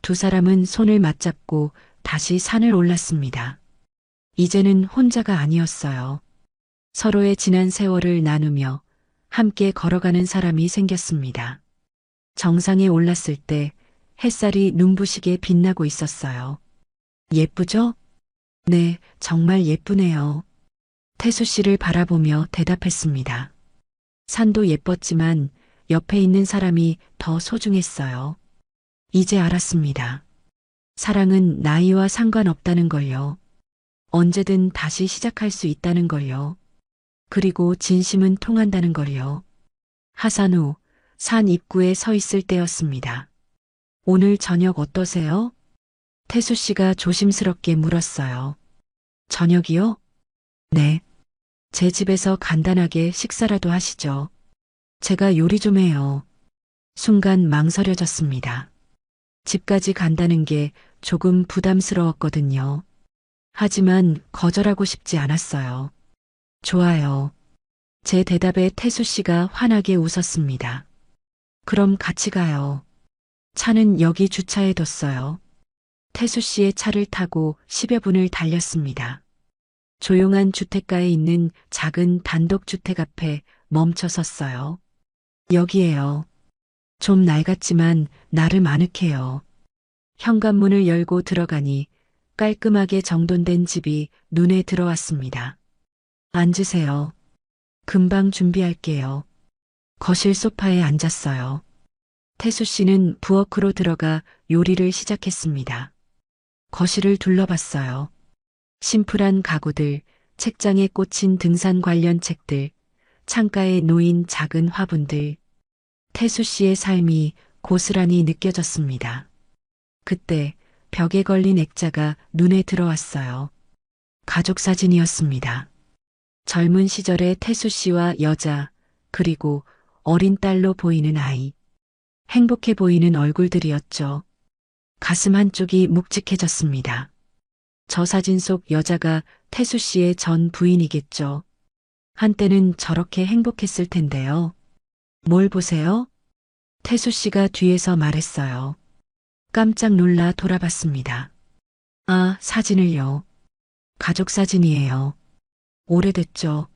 두 사람은 손을 맞잡고 다시 산을 올랐습니다. 이제는 혼자가 아니었어요. 서로의 지난 세월을 나누며 함께 걸어가는 사람이 생겼습니다. 정상에 올랐을 때 햇살이 눈부시게 빛나고 있었어요. 예쁘죠? 네, 정말 예쁘네요. 태수 씨를 바라보며 대답했습니다. 산도 예뻤지만 옆에 있는 사람이 더 소중했어요. 이제 알았습니다. 사랑은 나이와 상관없다는 걸요. 언제든 다시 시작할 수 있다는 걸요. 그리고 진심은 통한다는 걸요. 하산 후 산 입구에 서 있을 때였습니다. 오늘 저녁 어떠세요? 태수 씨가 조심스럽게 물었어요. 저녁이요? 네. 제 집에서 간단하게 식사라도 하시죠. 제가 요리 좀 해요. 순간 망설여졌습니다. 집까지 간다는 게 조금 부담스러웠거든요. 하지만 거절하고 싶지 않았어요. 좋아요. 제 대답에 태수 씨가 환하게 웃었습니다. 그럼 같이 가요. 차는 여기 주차해 뒀어요. 태수 씨의 차를 타고 10여 분을 달렸습니다. 조용한 주택가에 있는 작은 단독주택 앞에 멈춰 섰어요. 여기에요. 좀 낡았지만 나름 아늑해요. 현관문을 열고 들어가니 깔끔하게 정돈된 집이 눈에 들어왔습니다. 앉으세요. 금방 준비할게요. 거실 소파에 앉았어요. 태수 씨는 부엌으로 들어가 요리를 시작했습니다. 거실을 둘러봤어요. 심플한 가구들, 책장에 꽂힌 등산 관련 책들, 창가에 놓인 작은 화분들. 태수 씨의 삶이 고스란히 느껴졌습니다. 그때 벽에 걸린 액자가 눈에 들어왔어요. 가족 사진이었습니다. 젊은 시절의 태수 씨와 여자, 그리고 어린 딸로 보이는 아이. 행복해 보이는 얼굴들이었죠. 가슴 한쪽이 묵직해졌습니다. 저 사진 속 여자가 태수 씨의 전 부인이겠죠. 한때는 저렇게 행복했을 텐데요. 뭘 보세요? 태수 씨가 뒤에서 말했어요. 깜짝 놀라 돌아봤습니다. 아, 사진을요. 가족 사진이에요. 오래됐죠.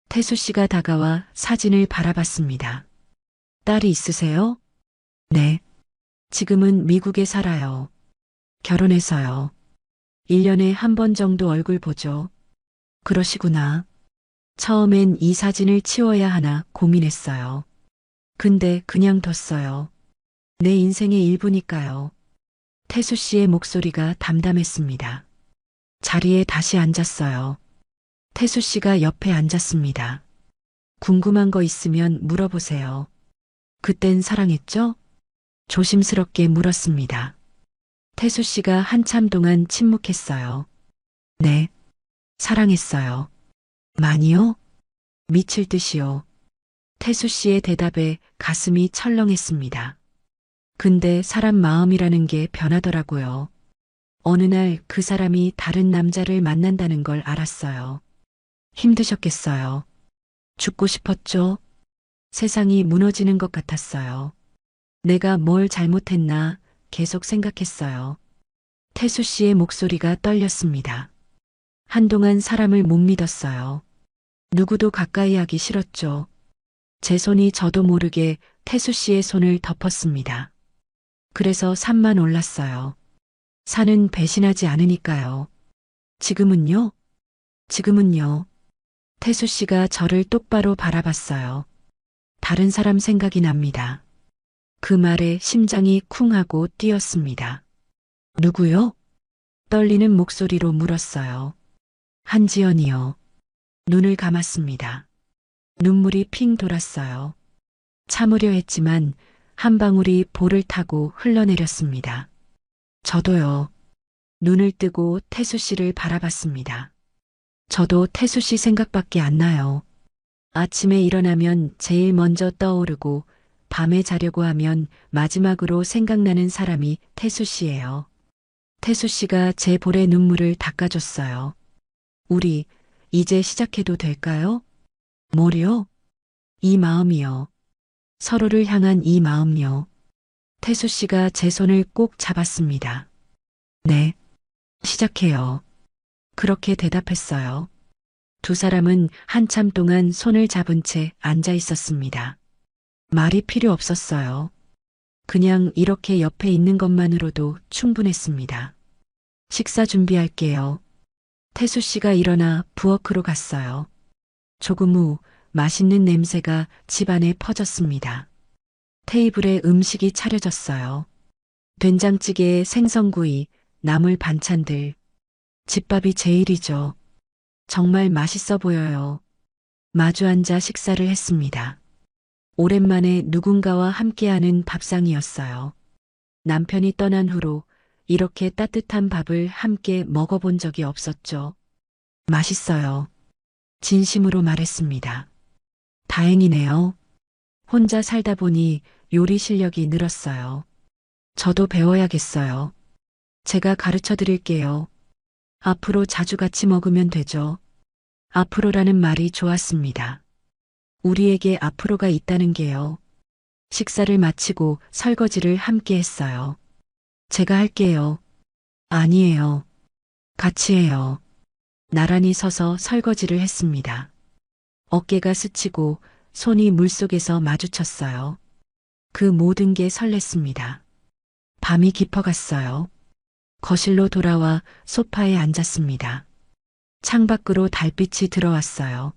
태수 씨가 다가와 사진을 바라봤습니다. 딸이 있으세요? 네. 지금은 미국에 살아요. 결혼해서요. 1년에 한 번 정도 얼굴 보죠. 그러시구나. 처음엔 이 사진을 치워야 하나 고민했어요. 근데 그냥 뒀어요. 내 인생의 일부니까요. 태수 씨의 목소리가 담담했습니다. 자리에 다시 앉았어요. 태수 씨가 옆에 앉았습니다. 궁금한 거 있으면 물어보세요. 그땐 사랑했죠? 조심스럽게 물었습니다. 태수 씨가 한참 동안 침묵했어요. 네, 사랑했어요. 많이요? 미칠 듯이요. 태수 씨의 대답에 가슴이 철렁했습니다. 근데 사람 마음이라는 게 변하더라고요. 어느 날 그 사람이 다른 남자를 만난다는 걸 알았어요. 힘드셨겠어요. 죽고 싶었죠? 세상이 무너지는 것 같았어요. 내가 뭘 잘못했나 계속 생각했어요. 태수 씨의 목소리가 떨렸습니다. 한동안 사람을 못 믿었어요. 누구도 가까이 하기 싫었죠. 제 손이 저도 모르게 태수 씨의 손을 덮었습니다. 그래서 산만 올랐어요. 산은 배신하지 않으니까요. 지금은요? 지금은요. 태수 씨가 저를 똑바로 바라봤어요. 다른 사람 생각이 납니다. 그 말에 심장이 쿵 하고 뛰었습니다. 누구요? 떨리는 목소리로 물었어요. 한지연이요. 눈을 감았습니다. 눈물이 핑 돌았어요. 참으려 했지만 한 방울이 볼을 타고 흘러내렸습니다. 저도요. 눈을 뜨고 태수 씨를 바라봤습니다. 저도 태수 씨 생각밖에 안 나요. 아침에 일어나면 제일 먼저 떠오르고 밤에 자려고 하면 마지막으로 생각나는 사람이 태수 씨예요. 태수 씨가 제 볼에 눈물을 닦아줬어요. 우리 이제 시작해도 될까요? 뭐요? 이 마음이요. 서로를 향한 이 마음요. 태수 씨가 제 손을 꼭 잡았습니다. 네, 시작해요. 그렇게 대답했어요. 두 사람은 한참 동안 손을 잡은 채 앉아 있었습니다. 말이 필요 없었어요. 그냥 이렇게 옆에 있는 것만으로도 충분했습니다. 식사 준비할게요. 태수 씨가 일어나 부엌으로 갔어요. 조금 후 맛있는 냄새가 집안에 퍼졌습니다. 테이블에 음식이 차려졌어요. 된장찌개에 생선구이, 나물 반찬들. 집밥이 제일이죠. 정말 맛있어 보여요. 마주 앉아 식사를 했습니다. 오랜만에 누군가와 함께하는 밥상이었어요. 남편이 떠난 후로 이렇게 따뜻한 밥을 함께 먹어본 적이 없었죠. 맛있어요. 진심으로 말했습니다. 다행이네요. 혼자 살다 보니 요리 실력이 늘었어요. 저도 배워야겠어요. 제가 가르쳐 드릴게요. 앞으로 자주 같이 먹으면 되죠. 앞으로라는 말이 좋았습니다. 우리에게 앞으로가 있다는 게요. 식사를 마치고 설거지를 함께 했어요. 제가 할게요. 아니에요. 같이 해요. 나란히 서서 설거지를 했습니다. 어깨가 스치고 손이 물속에서 마주쳤어요. 그 모든 게 설렜습니다. 밤이 깊어갔어요. 거실로 돌아와 소파에 앉았습니다. 창밖으로 달빛이 들어왔어요.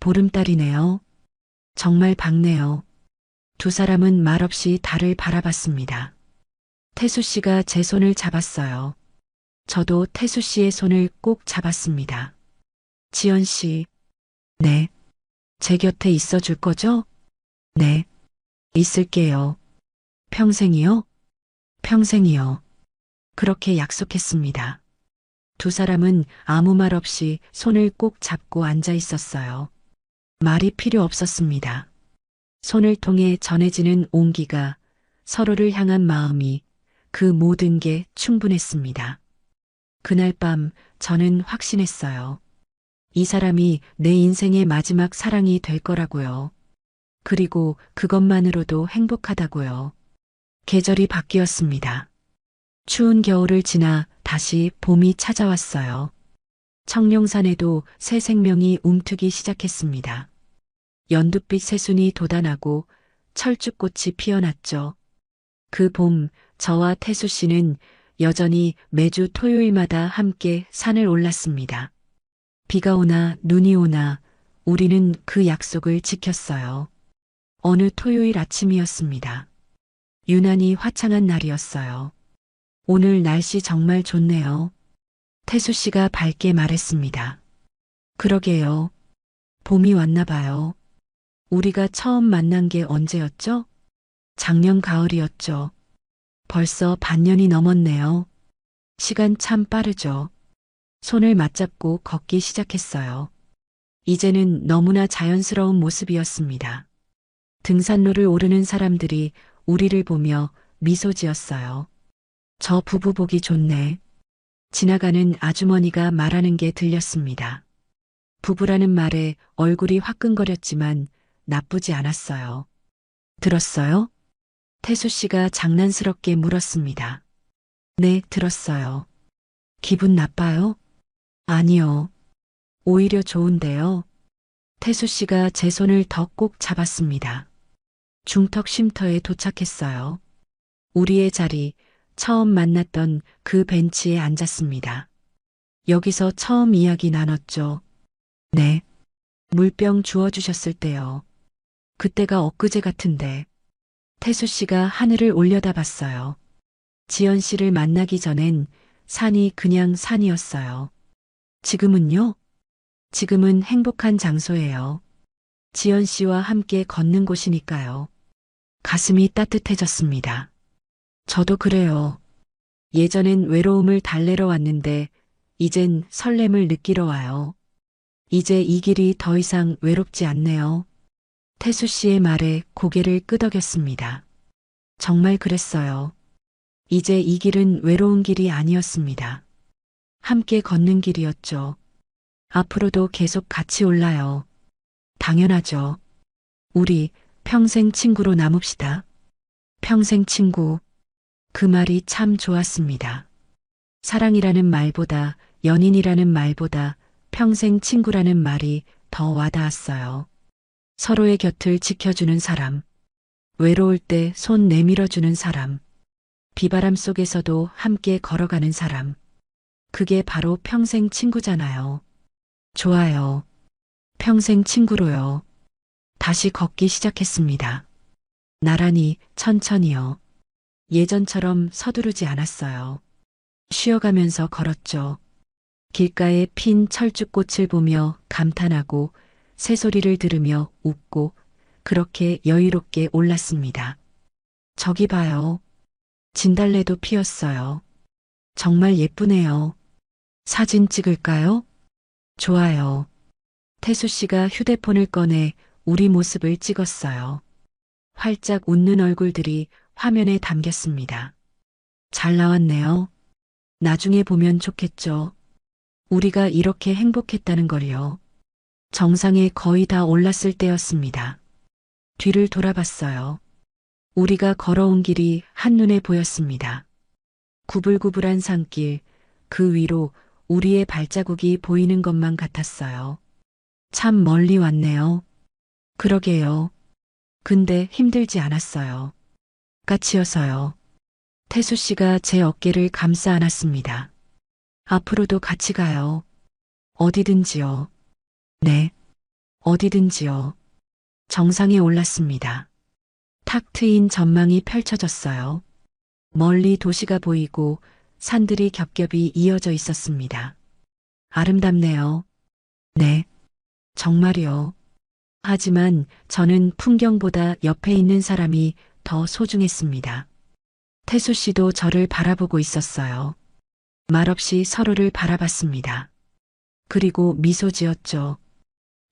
보름달이네요. 정말 밝네요. 두 사람은 말없이 달을 바라봤습니다. 태수 씨가 제 손을 잡았어요. 저도 태수 씨의 손을 꼭 잡았습니다. 지연 씨. 네. 제 곁에 있어 줄 거죠? 네. 있을게요. 평생이요? 평생이요. 그렇게 약속했습니다. 두 사람은 아무 말 없이 손을 꼭 잡고 앉아 있었어요. 말이 필요 없었습니다. 손을 통해 전해지는 온기가, 서로를 향한 마음이, 그 모든 게 충분했습니다. 그날 밤 저는 확신했어요. 이 사람이 내 인생의 마지막 사랑이 될 거라고요. 그리고 그것만으로도 행복하다고요. 계절이 바뀌었습니다. 추운 겨울을 지나 다시 봄이 찾아왔어요. 청룡산에도 새 생명이 움트기 시작했습니다. 연두빛 새순이 돋아나고 철쭉꽃이 피어났죠. 그 봄, 저와 태수 씨는 여전히 매주 토요일마다 함께 산을 올랐습니다. 비가 오나 눈이 오나 우리는 그 약속을 지켰어요. 어느 토요일 아침이었습니다. 유난히 화창한 날이었어요. 오늘 날씨 정말 좋네요. 태수 씨가 밝게 말했습니다. 그러게요. 봄이 왔나 봐요. 우리가 처음 만난 게 언제였죠? 작년 가을이었죠. 벌써 반년이 넘었네요. 시간 참 빠르죠. 손을 맞잡고 걷기 시작했어요. 이제는 너무나 자연스러운 모습이었습니다. 등산로를 오르는 사람들이 우리를 보며 미소 지었어요. 저 부부 보기 좋네. 지나가는 아주머니가 말하는 게 들렸습니다. 부부라는 말에 얼굴이 화끈거렸지만 나쁘지 않았어요. 들었어요? 태수 씨가 장난스럽게 물었습니다. 네, 들었어요. 기분 나빠요? 아니요. 오히려 좋은데요. 태수 씨가 제 손을 더 꼭 잡았습니다. 중턱 쉼터에 도착했어요. 우리의 자리, 처음 만났던 그 벤치에 앉았습니다. 여기서 처음 이야기 나눴죠. 네. 물병 주워주셨을 때요. 그때가 엊그제 같은데. 태수 씨가 하늘을 올려다봤어요. 지연 씨를 만나기 전엔 산이 그냥 산이었어요. 지금은요? 지금은 행복한 장소예요. 지연 씨와 함께 걷는 곳이니까요. 가슴이 따뜻해졌습니다. 저도 그래요. 예전엔 외로움을 달래러 왔는데 이젠 설렘을 느끼러 와요. 이제 이 길이 더 이상 외롭지 않네요. 태수 씨의 말에 고개를 끄덕였습니다. 정말 그랬어요. 이제 이 길은 외로운 길이 아니었습니다. 함께 걷는 길이었죠. 앞으로도 계속 같이 올라요. 당연하죠. 우리 평생 친구로 남읍시다. 평생 친구. 그 말이 참 좋았습니다. 사랑이라는 말보다, 연인이라는 말보다 평생 친구라는 말이 더 와닿았어요. 서로의 곁을 지켜주는 사람. 외로울 때 손 내밀어주는 사람. 비바람 속에서도 함께 걸어가는 사람. 그게 바로 평생 친구잖아요. 좋아요. 평생 친구로요. 다시 걷기 시작했습니다. 나란히, 천천히요. 예전처럼 서두르지 않았어요. 쉬어가면서 걸었죠. 길가에 핀 철쭉꽃을 보며 감탄하고 새소리를 들으며 웃고 그렇게 여유롭게 올랐습니다. 저기 봐요. 진달래도 피었어요. 정말 예쁘네요. 사진 찍을까요? 좋아요. 태수 씨가 휴대폰을 꺼내 우리 모습을 찍었어요. 활짝 웃는 얼굴들이 화면에 담겼습니다. 잘 나왔네요. 나중에 보면 좋겠죠. 우리가 이렇게 행복했다는 걸요. 정상에 거의 다 올랐을 때였습니다. 뒤를 돌아봤어요. 우리가 걸어온 길이 한눈에 보였습니다. 구불구불한 산길, 그 위로 우리의 발자국이 보이는 것만 같았어요. 참 멀리 왔네요. 그러게요. 근데 힘들지 않았어요. 까치여서요. 태수 씨가 제 어깨를 감싸 안았습니다. 앞으로도 같이 가요. 어디든지요. 네. 어디든지요. 정상에 올랐습니다. 탁 트인 전망이 펼쳐졌어요. 멀리 도시가 보이고 산들이 겹겹이 이어져 있었습니다. 아름답네요. 네. 정말이요. 하지만 저는 풍경보다 옆에 있는 사람이 더 소중했습니다. 태수 씨도 저를 바라보고 있었어요. 말없이 서로를 바라봤습니다. 그리고 미소 지었죠.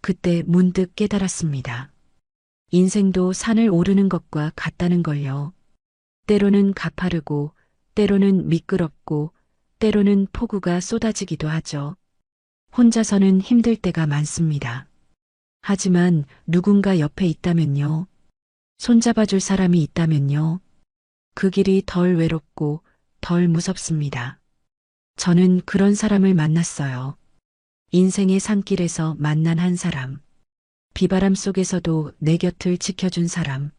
그때 문득 깨달았습니다. 인생도 산을 오르는 것과 같다는 걸요. 때로는 가파르고, 때로는 미끄럽고, 때로는 폭우가 쏟아지기도 하죠. 혼자서는 힘들 때가 많습니다. 하지만 누군가 옆에 있다면요. 손잡아줄 사람이 있다면요. 그 길이 덜 외롭고 덜 무섭습니다. 저는 그런 사람을 만났어요. 인생의 산길에서 만난 한 사람. 비바람 속에서도 내 곁을 지켜준 사람.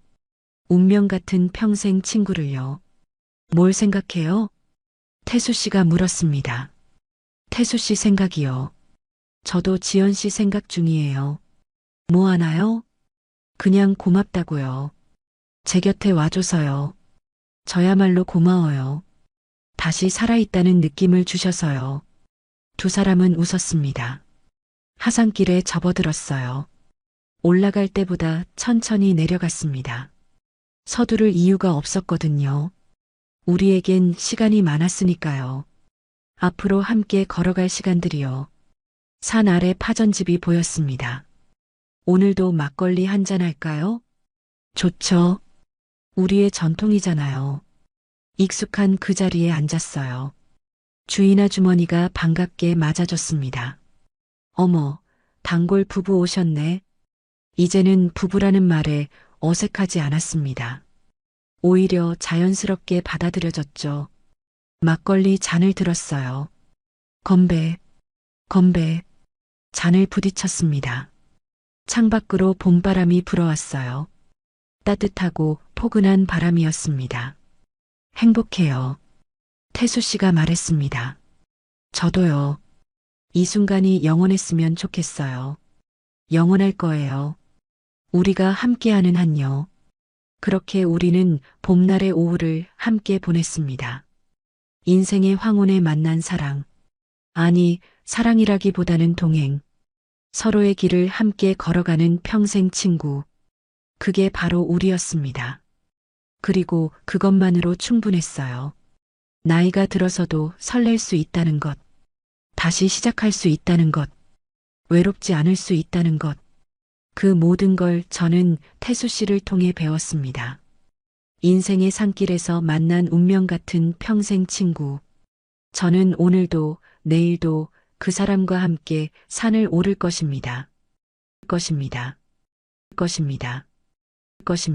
운명 같은 평생 친구를요. 뭘 생각해요? 태수 씨가 물었습니다. 태수 씨 생각이요. 저도 지연 씨 생각 중이에요. 뭐 하나요? 그냥 고맙다고요. 제 곁에 와줘서요. 저야말로 고마워요. 다시 살아있다는 느낌을 주셔서요. 두 사람은 웃었습니다. 하산길에 접어들었어요. 올라갈 때보다 천천히 내려갔습니다. 서두를 이유가 없었거든요. 우리에겐 시간이 많았으니까요. 앞으로 함께 걸어갈 시간들이요. 산 아래 파전집이 보였습니다. 오늘도 막걸리 한잔 할까요? 좋죠. 우리의 전통이잖아요. 익숙한 그 자리에 앉았어요. 주인 아주머니가 반갑게 맞아줬습니다. 어머, 단골 부부 오셨네. 이제는 부부라는 말에 어색하지 않았습니다. 오히려 자연스럽게 받아들여졌죠. 막걸리 잔을 들었어요. 건배, 건배. 잔을 부딪혔습니다. 창밖으로 봄바람이 불어왔어요. 따뜻하고 포근한 바람이었습니다. 행복해요. 태수 씨가 말했습니다. 저도요. 이 순간이 영원했으면 좋겠어요. 영원할 거예요. 우리가 함께하는 한요. 그렇게 우리는 봄날의 오후를 함께 보냈습니다. 인생의 황혼에 만난 사랑. 아니, 사랑이라기보다는 동행. 서로의 길을 함께 걸어가는 평생 친구. 그게 바로 우리였습니다. 그리고 그것만으로 충분했어요. 나이가 들어서도 설렐 수 있다는 것. 다시 시작할 수 있다는 것. 외롭지 않을 수 있다는 것. 그 모든 걸 저는 태수 씨를 통해 배웠습니다. 인생의 산길에서 만난 운명 같은 평생 친구. 저는 오늘도 내일도 그 사람과 함께 산을 오를 것입니다. 것입니다. 것입니다. 것입니다.